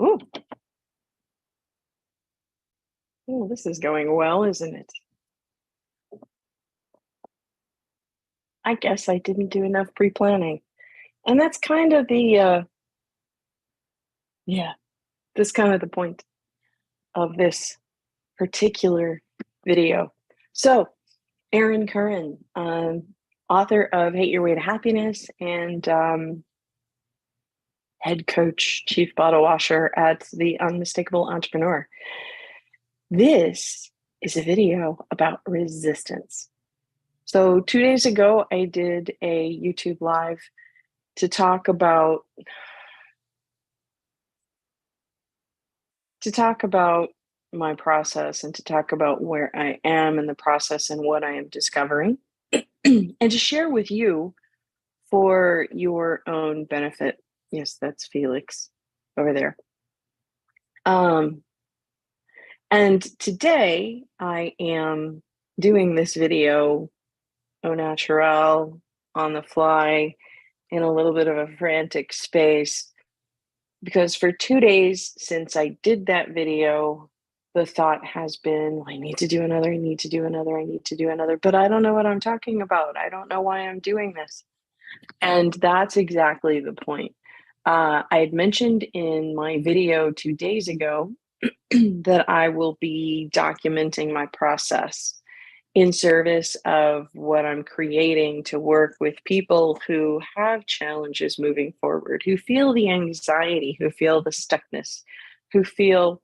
Ooh, ooh, this is going well, isn't it? I guess I didn't do enough pre-planning. And that's kind of yeah, that's kind of the point of this particular video. So, Erin Curran, author of Hate Your Way to Happiness and head coach, chief bottle washer at The Unmistakable Entrepreneur. This is a video about resistance. So, 2 days ago, I did a YouTube live to talk about my process and to talk about where I am in the process and what I am discovering and to share with you for your own benefit. Yes, that's Felix over there. Um, and today I am doing this video au naturel, on the fly, in a little bit of a frantic space because for 2 days since I did that video, the thought has been, I need to do another, I need to do another, I need to do another, but I don't know what I'm talking about. I don't know why I'm doing this. And that's exactly the point. I had mentioned in my video 2 days ago that I will be documenting my process in service of what I'm creating to work with people who have challenges moving forward, who feel the anxiety, who feel the stuckness, who feel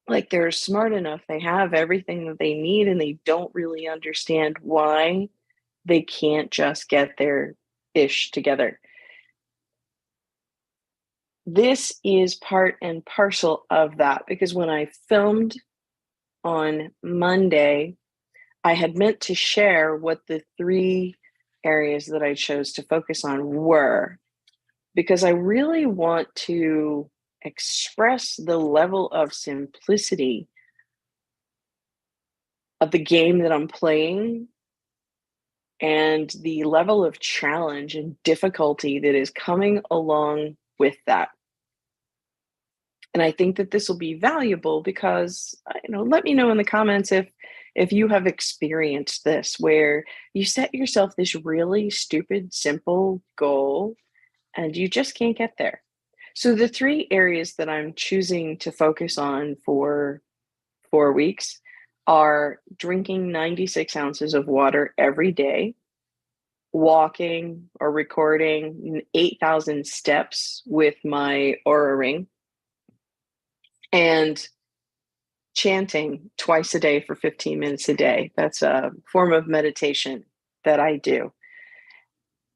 like they're smart enough, they have everything that they need, and they don't really understand why they can't just get their ish together. This is part and parcel of that because when I filmed on Monday, I had meant to share what the three areas that I chose to focus on were, because I really want to express the level of simplicity of the game that I'm playing and the level of challenge and difficulty that is coming along with that. And I think that this will be valuable because, let me know in the comments if you have experienced this where you set yourself this really stupid, simple goal and you just can't get there. So the three areas that I'm choosing to focus on for 4 weeks are drinking 96 ounces of water every day, walking or recording 8,000 steps with my Aura Ring, and chanting twice a day for 15 minutes a day. That's a form of meditation that I do.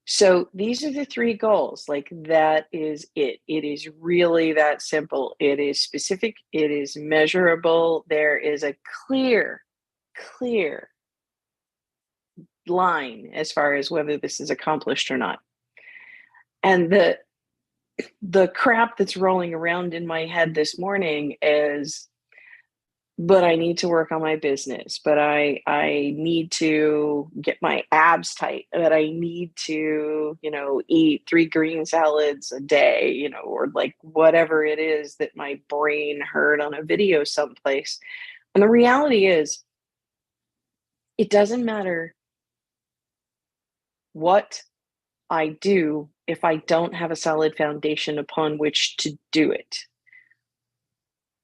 So these are the three goals. Like that is it. It is really that simple. It is specific. It is measurable. There is a clear line as far as whether this is accomplished or not. And the crap that's rolling around in my head this morning is, but I need to work on my business, but I need to get my abs tight, but I need to, eat 3 green salads a day, or like whatever it is that my brain heard on a video someplace. And the reality is, it doesn't matter what I do if I don't have a solid foundation upon which to do it.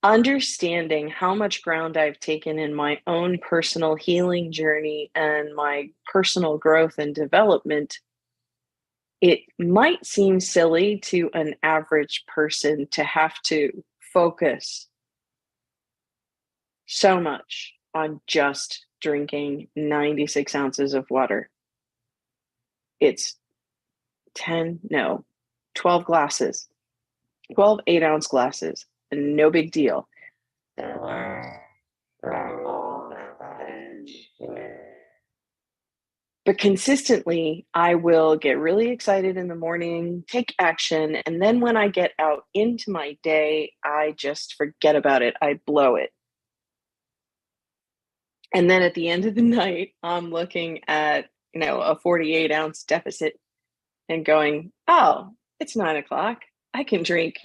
Understanding how much ground I've taken in my own personal healing journey and my personal growth and development, it might seem silly to an average person to have to focus so much on just drinking 96 ounces of water. It's 10, no, 12 glasses, 12 8-ounce glasses, no big deal. But consistently, I will get really excited in the morning, take action, and then when I get out into my day, I just forget about it. I blow it. And then at the end of the night, I'm looking at, a 48-ounce deficit and going, oh, it's 9 o'clock. I can drink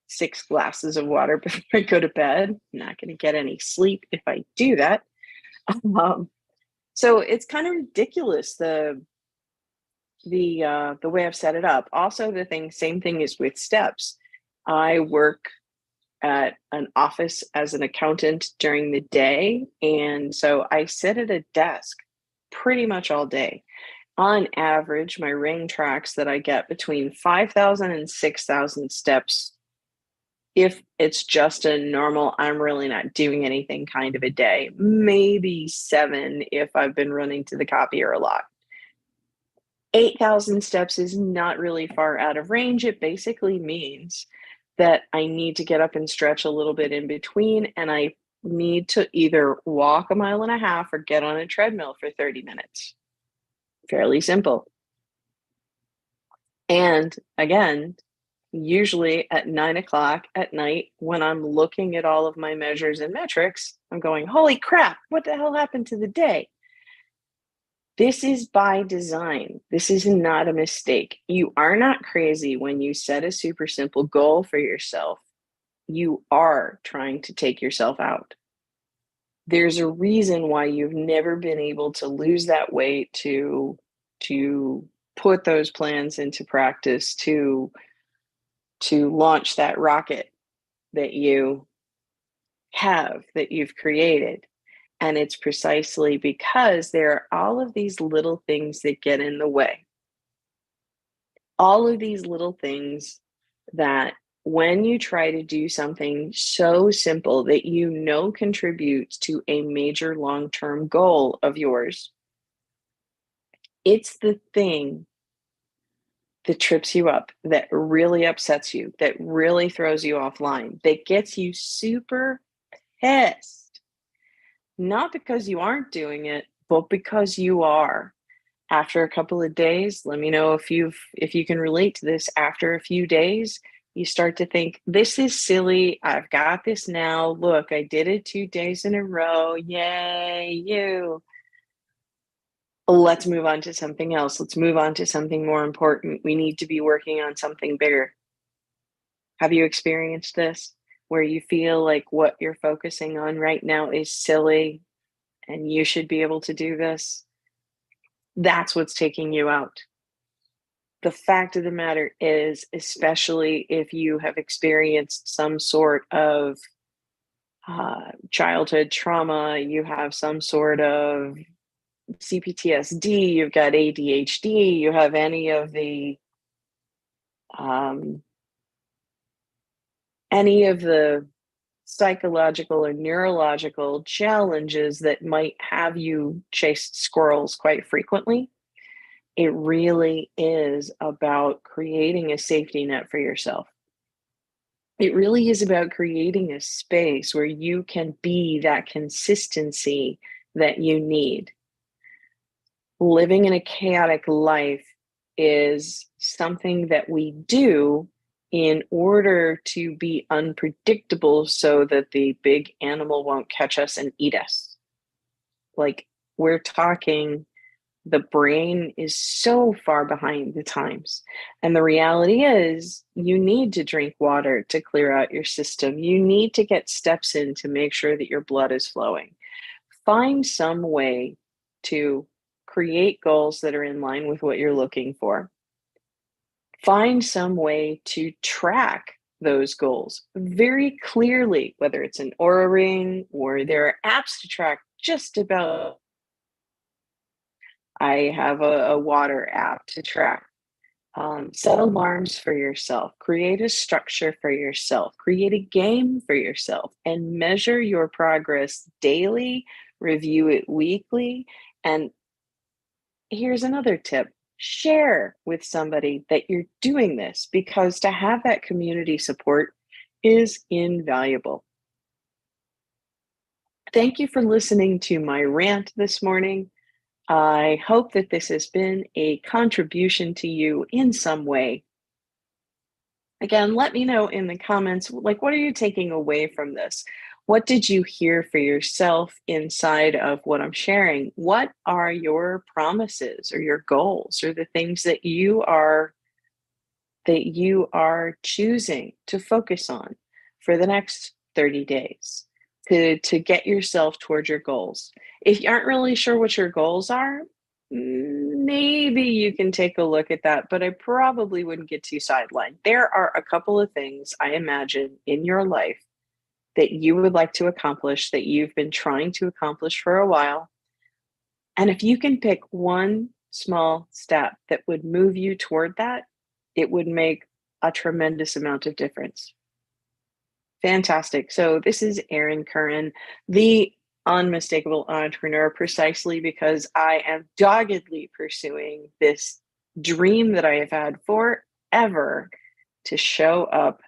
6 glasses of water before I go to bed. I'm not going to get any sleep if I do that. Um, so it's kind of ridiculous the way I've set it up. Also, same thing is with steps. I work at an office as an accountant during the day, and so I sit at a desk pretty much all day. On average, my ring tracks that I get between 5,000 and 6,000 steps if it's just a normal, I'm really not doing anything kind of a day. Maybe 7 if I've been running to the copier a lot. 8,000 steps is not really far out of range. It basically means that I need to get up and stretch a little bit in between, and I need to either walk a mile and a half or get on a treadmill for 30 minutes. Fairly simple. And again, usually at 9 o'clock at night, when I'm looking at all of my measures and metrics, I'm going, holy crap, what the hell happened to the day? This is by design. This is not a mistake. You are not crazy when you set a super simple goal for yourself. You are trying to take yourself out. There's a reason why you've never been able to lose that weight, to put those plans into practice, to launch that rocket that you have, that you've created. And it's precisely because there are all of these little things that get in the way. All of these little things that when you try to do something so simple that you know contributes to a major long-term goal of yours, it's the thing that trips you up, that really upsets you, that really throws you offline, that gets you super pissed. Not because you aren't doing it, but because you are. After a couple of days, let me know if you can relate to this. After a few days, you start to think, this is silly. I've got this now. Look, I did it 2 days in a row. Yay, you. Let's move on to something else. Let's move on to something more important. We need to be working on something bigger. Have you experienced this where you feel like what you're focusing on right now is silly and you should be able to do this? That's what's taking you out. The fact of the matter is, especially if you have experienced some sort of childhood trauma, you have some sort of CPTSD, you've got ADHD, you have um, any of the psychological or neurological challenges that might have you chase squirrels quite frequently. It really is about creating a safety net for yourself. It really is about creating a space where you can be that consistency that you need. Living in a chaotic life is something that we do in order to be unpredictable so that the big animal won't catch us and eat us. Like, we're talking, the brain is so far behind the times. And the reality is, you need to drink water to clear out your system. You need to get steps in to make sure that your blood is flowing. Find some way to create goals that are in line with what you're looking for. Find some way to track those goals very clearly, whether it's an Oura Ring or there are apps to track just about. I have a water app to track. Set alarms for yourself, create a structure for yourself, create a game for yourself, and measure your progress daily, review it weekly. And here's another tip: share with somebody that you're doing this, because to have that community support is invaluable. Thank you for listening to my rant this morning. I hope that this has been a contribution to you in some way. Again, let me know in the comments, like, what are you taking away from this? What did you hear for yourself inside of what I'm sharing? What are your promises or your goals or the things that you are that you are choosing to focus on for the next 30 days to get yourself towards your goals? If you aren't really sure what your goals are, maybe you can take a look at that, but I probably wouldn't get too sidelined. There are a couple of things I imagine in your life that you would like to accomplish that you've been trying to accomplish for a while. And if you can pick one small step that would move you toward that, it would make a tremendous amount of difference. Fantastic. So, this is Erin Curran, the unmistakable entrepreneur, precisely because I am doggedly pursuing this dream that I have had forever to show up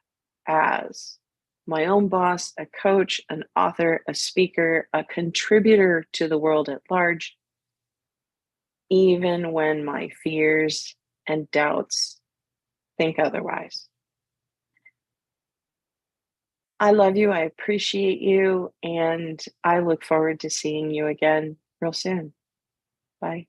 as my own boss, a coach, an author, a speaker, a contributor to the world at large, even when my fears and doubts think otherwise. I love you. I appreciate you. And I look forward to seeing you again real soon. Bye.